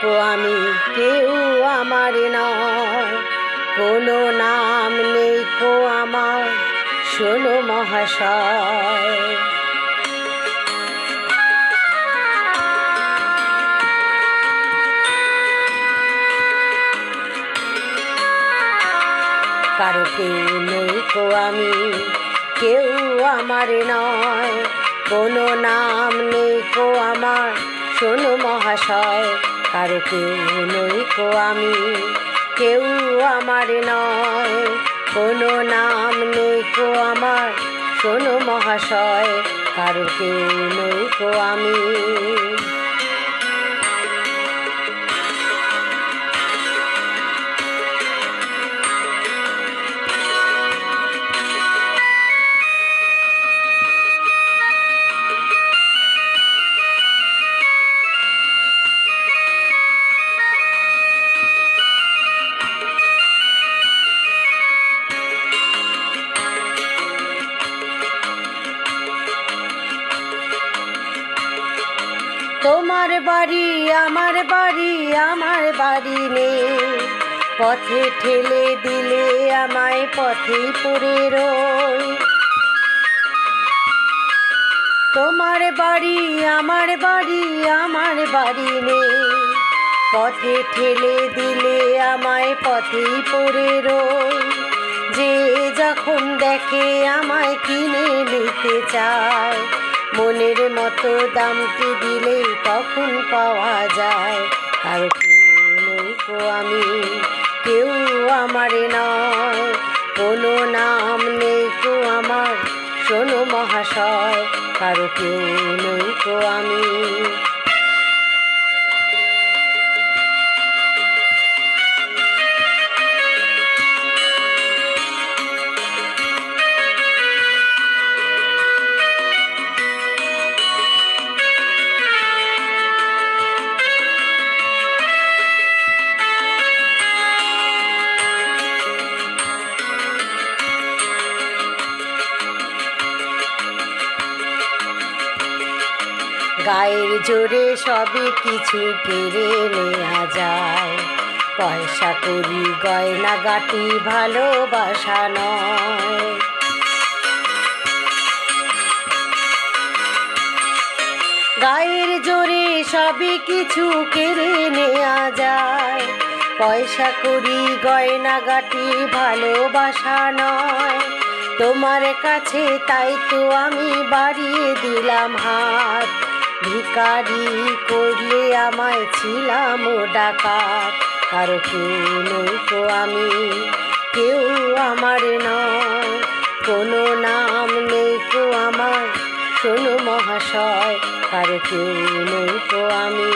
কো আমি, কেউ আমার নয়, কোনো নাম নেই কো আমার, শোনো মহাশয়। কারো কেউ নই কো আমি, কেউ আমার নয়, কোনো নাম নেই কো আমার, শোনো মহাশয়। কারো কেউ নই কো আমি, কেউ আমার নয়, কোনো নাম নেই কো আমার, শোনো মহাশয়। কারো কেউ নই কো আমি। তোমার বাড়ি আমার বাড়ি, আমার বাড়ি নেই, পথে ঠেলে দিলে আমায় পথেই পড়ে রই। তোমার বাড়ি আমার বাড়ি, আমার বাড়ি নেই, পথে ঠেলে দিলে আমায় পথেই পড়ে রই। যে যখন দেখে আমায় কিনে নিতে চায়, মনের মতো দামটি দিলে তখন পাওয়া যায়। কারো কেউ নই কো আমি, কেউ আমার নয়, কোনো নাম নেই কো আমার, শোনো মহাশয়। কারো কেউ নই কো আমি। গায়ের জোরে সবই কিছু কেড়ে নেওয়া যায়, পয়সা করি গয়না গাটি ভালোবাসা নয়। গায়ের জোরে সবই কিছু কেড়ে নেওয়া যায়, পয়সা করি গয়না গাটি ভালোবাসা নয়। তোমার কাছে তাই তো আমি বাড়িয়ে দিলাম হাত, ভিখারি করলে আমায় ছিলাম ও ডাকাত। কারো কেউ নই কো আমি, কেউ আমার নয়, কোনো নাম নেই কো আমার, শোনো মহাশয়। কারো কেউ নই কো আমি।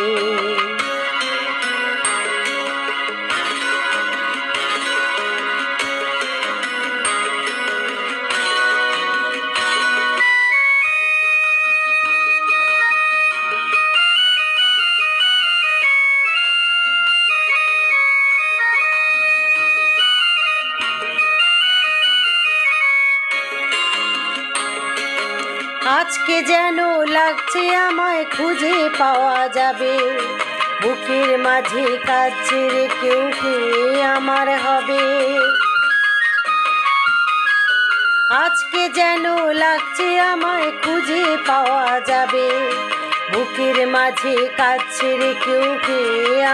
আজকে যেন লাগছে আমায় খুঁজে পাওয়া যাবে, বুকের মাঝে কাজ ছেড়ে কেউ কে আমার হবে। আজকে যেন লাগছে আমায় খুঁজে পাওয়া যাবে, বুকের মাঝে কাজ ছেড়ে কেউ কে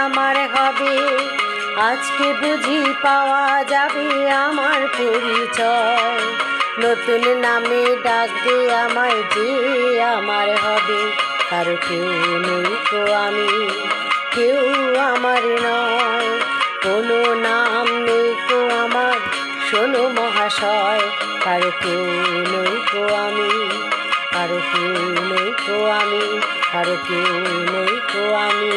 আমার হবে। আজকে বুঝি পাওয়া যাবে আমার পরিচয়, নতুন নামে ডাকবে আমায় যে আমার হবে। কারো কেউ নই কো আমি, কেউ আমার নয়, কোনো নাম নেই কো আমার, শোনো মহাশয়। কারো কেউ নই কো আমি, কারো কেউ নই কো আমি, কারো কেউ নই কো আমি।